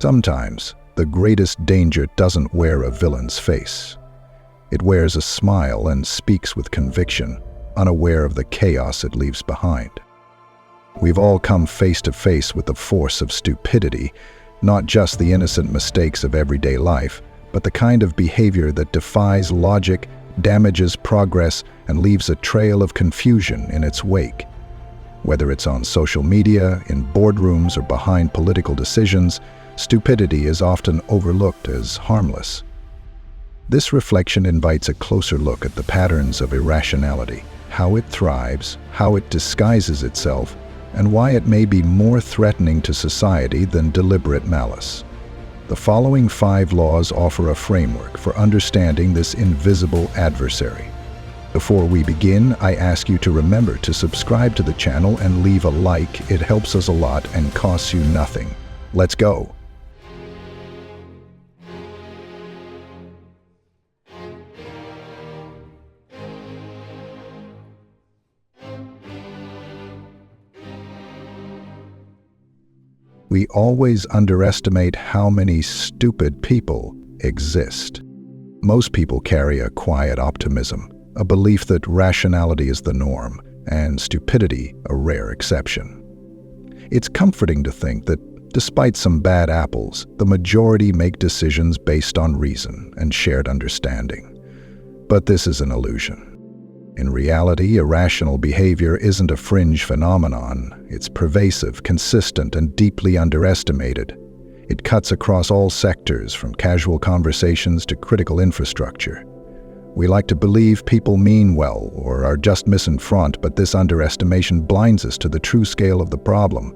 Sometimes, the greatest danger doesn't wear a villain's face. It wears a smile and speaks with conviction, unaware of the chaos it leaves behind. We've all come face to face with the force of stupidity, not just the innocent mistakes of everyday life, but the kind of behavior that defies logic, damages progress, and leaves a trail of confusion in its wake. Whether it's on social media, in boardrooms, or behind political decisions, stupidity is often overlooked as harmless. This reflection invites a closer look at the patterns of irrationality, how it thrives, how it disguises itself, and why it may be more threatening to society than deliberate malice. The following 5 laws offer a framework for understanding this invisible adversary. Before we begin, I ask you to remember to subscribe to the channel and leave a like. It helps us a lot and costs you nothing. Let's go! We always underestimate how many stupid people exist. Most people carry a quiet optimism, a belief that rationality is the norm, and stupidity a rare exception. It's comforting to think that, despite some bad apples, the majority make decisions based on reason and shared understanding. But this is an illusion. In reality, irrational behavior isn't a fringe phenomenon. It's pervasive, consistent, and deeply underestimated. It cuts across all sectors, from casual conversations to critical infrastructure. We like to believe people mean well or are just misinformed, but this underestimation blinds us to the true scale of the problem.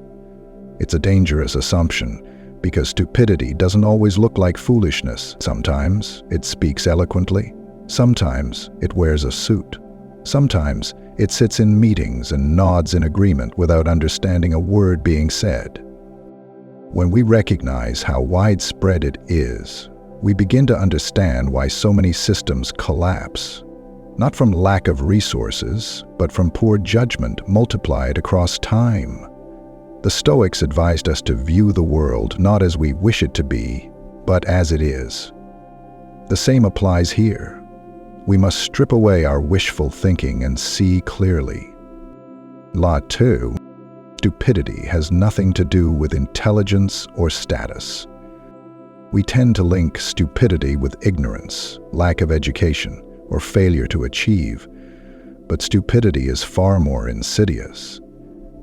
It's a dangerous assumption, because stupidity doesn't always look like foolishness. Sometimes it speaks eloquently. Sometimes it wears a suit. Sometimes it sits in meetings and nods in agreement without understanding a word being said. When we recognize how widespread it is, we begin to understand why so many systems collapse, not from lack of resources, but from poor judgment multiplied across time. The Stoics advised us to view the world not as we wish it to be, but as it is. The same applies here. We must strip away our wishful thinking and see clearly. Law 2. Stupidity has nothing to do with intelligence or status. We tend to link stupidity with ignorance, lack of education, or failure to achieve. But stupidity is far more insidious.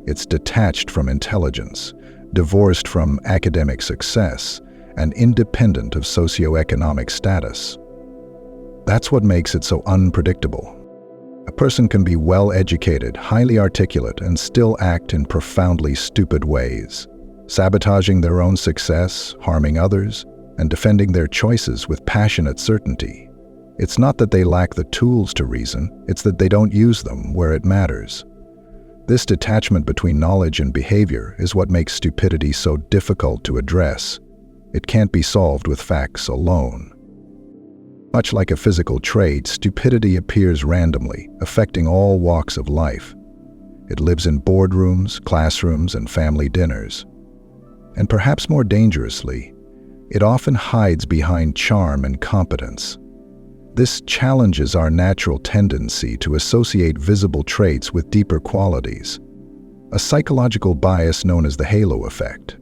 It's detached from intelligence, divorced from academic success, and independent of socioeconomic status. That's what makes it so unpredictable. A person can be well-educated, highly articulate, and still act in profoundly stupid ways, sabotaging their own success, harming others, and defending their choices with passionate certainty. It's not that they lack the tools to reason, it's that they don't use them where it matters. This detachment between knowledge and behavior is what makes stupidity so difficult to address. It can't be solved with facts alone. Much like a physical trait, stupidity appears randomly, affecting all walks of life. It lives in boardrooms, classrooms, and family dinners. And perhaps more dangerously, it often hides behind charm and competence. This challenges our natural tendency to associate visible traits with deeper qualities, a psychological bias known as the halo effect.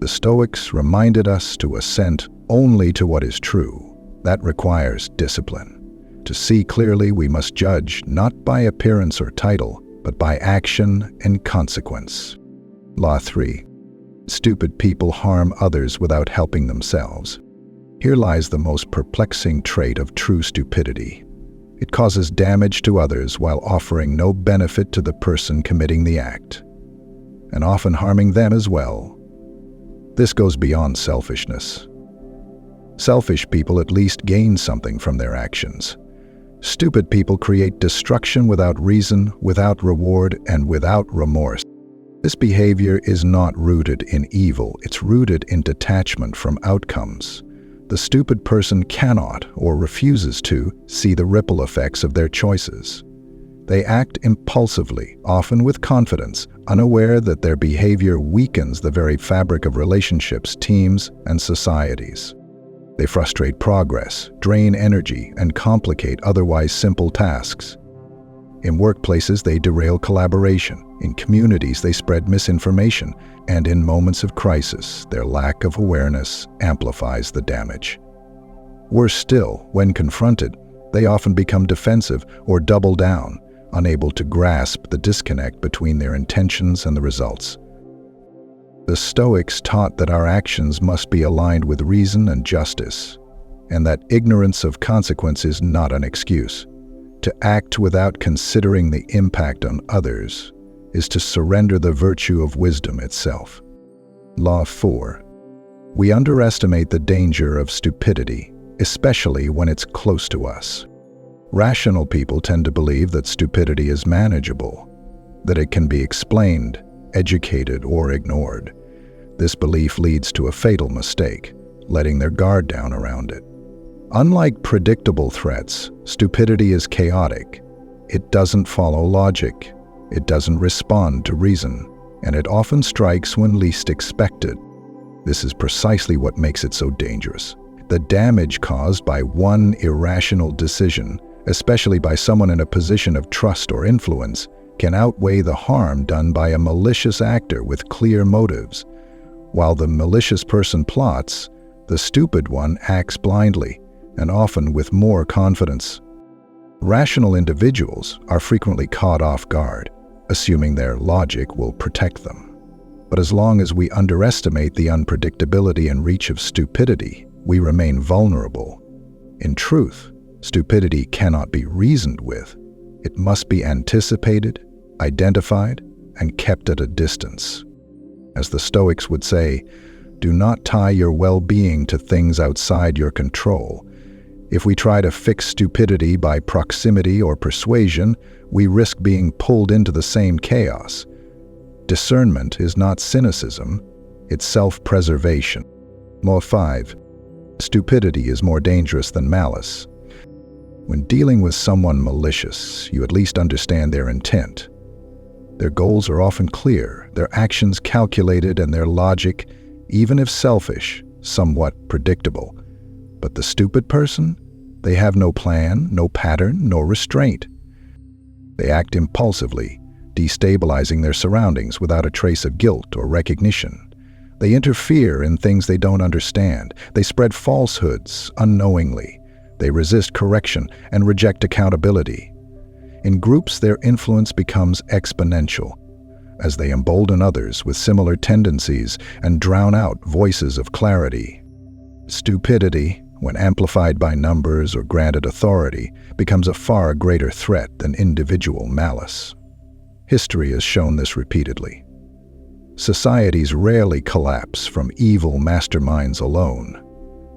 The Stoics reminded us to assent only to what is true. That requires discipline. To see clearly, we must judge not by appearance or title, but by action and consequence. Law 3. Stupid people harm others without helping themselves. Here lies the most perplexing trait of true stupidity. It causes damage to others while offering no benefit to the person committing the act, and often harming them as well. This goes beyond selfishness. Selfish people at least gain something from their actions. Stupid people create destruction without reason, without reward, and without remorse. This behavior is not rooted in evil, it's rooted in detachment from outcomes. The stupid person cannot, or refuses to, see the ripple effects of their choices. They act impulsively, often with confidence, unaware that their behavior weakens the very fabric of relationships, teams, and societies. They frustrate progress, drain energy, and complicate otherwise simple tasks. In workplaces, they derail collaboration. In communities, they spread misinformation. And in moments of crisis, their lack of awareness amplifies the damage. Worse still, when confronted, they often become defensive or double down, unable to grasp the disconnect between their intentions and the results. The Stoics taught that our actions must be aligned with reason and justice, and that ignorance of consequence is not an excuse. To act without considering the impact on others is to surrender the virtue of wisdom itself. Law 4. We underestimate the danger of stupidity, especially when it's close to us. Rational people tend to believe that stupidity is manageable, that it can be explained, educated, or ignored. This belief leads to a fatal mistake, letting their guard down around it. Unlike predictable threats, stupidity is chaotic. It doesn't follow logic. It doesn't respond to reason, and it often strikes when least expected. This is precisely what makes it so dangerous. The damage caused by one irrational decision, especially by someone in a position of trust or influence, can outweigh the harm done by a malicious actor with clear motives. While the malicious person plots, the stupid one acts blindly, and often with more confidence. Rational individuals are frequently caught off guard, assuming their logic will protect them. But as long as we underestimate the unpredictability and reach of stupidity, we remain vulnerable. In truth, stupidity cannot be reasoned with. It must be anticipated, identified, and kept at a distance. As the Stoics would say, do not tie your well-being to things outside your control. If we try to fix stupidity by proximity or persuasion, we risk being pulled into the same chaos. Discernment is not cynicism, it's self-preservation. Law 5. Stupidity is more dangerous than malice. When dealing with someone malicious, you at least understand their intent. Their goals are often clear, their actions calculated, and their logic, even if selfish, somewhat predictable. But the stupid person? They have no plan, no pattern, no restraint. They act impulsively, destabilizing their surroundings without a trace of guilt or recognition. They interfere in things they don't understand. They spread falsehoods unknowingly. They resist correction and reject accountability. In groups, their influence becomes exponential, as they embolden others with similar tendencies and drown out voices of clarity. Stupidity, when amplified by numbers or granted authority, becomes a far greater threat than individual malice. History has shown this repeatedly. Societies rarely collapse from evil masterminds alone.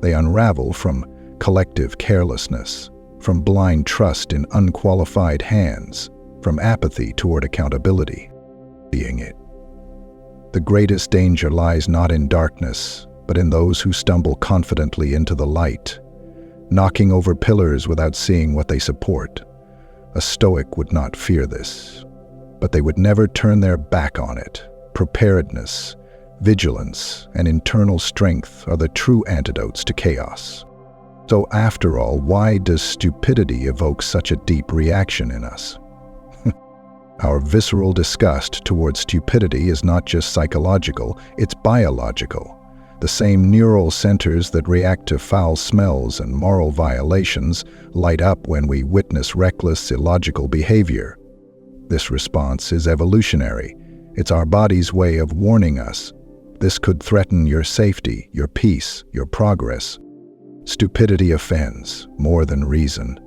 They unravel from collective carelessness, from blind trust in unqualified hands, from apathy toward accountability. Being it. The greatest danger lies not in darkness, but in those who stumble confidently into the light, knocking over pillars without seeing what they support. A Stoic would not fear this, but they would never turn their back on it. Preparedness, vigilance, and internal strength are the true antidotes to chaos. So after all, why does stupidity evoke such a deep reaction in us? Our visceral disgust towards stupidity is not just psychological, it's biological. The same neural centers that react to foul smells and moral violations light up when we witness reckless, illogical behavior. This response is evolutionary. It's our body's way of warning us. This could threaten your safety, your peace, your progress. Stupidity offends more than reason.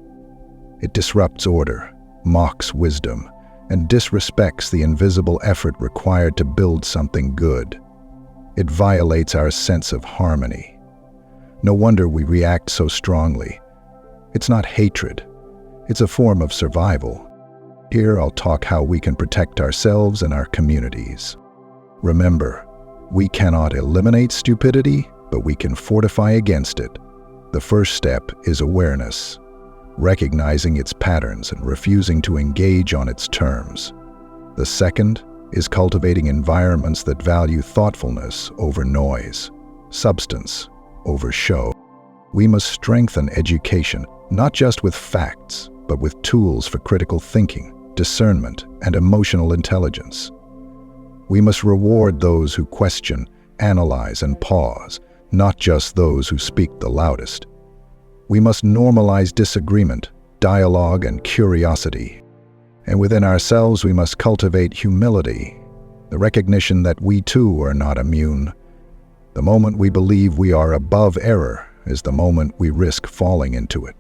It disrupts order, mocks wisdom, and disrespects the invisible effort required to build something good. It violates our sense of harmony. No wonder we react so strongly. It's not hatred. It's a form of survival. Here I'll talk how we can protect ourselves and our communities. Remember, we cannot eliminate stupidity, but we can fortify against it. The first step is awareness. recognizing its patterns and refusing to engage on its terms. The second is cultivating environments that value thoughtfulness over noise, substance over show. We must strengthen education, not just with facts, but with tools for critical thinking, discernment, and emotional intelligence. We must reward those who question, analyze, and pause, not just those who speak the loudest. We must normalize disagreement, dialogue, and curiosity. And within ourselves, we must cultivate humility, the recognition that we too are not immune. The moment we believe we are above error is the moment we risk falling into it.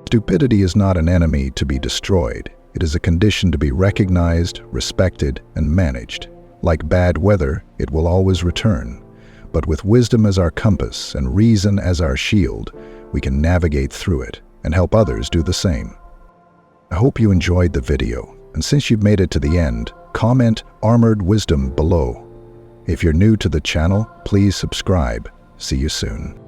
Stupidity is not an enemy to be destroyed. It is a condition to be recognized, respected, and managed. Like bad weather, it will always return. But with wisdom as our compass and reason as our shield, we can navigate through it and help others do the same. I hope you enjoyed the video, and since you've made it to the end, comment Armored Wisdom below. If you're new to the channel, please subscribe. See you soon.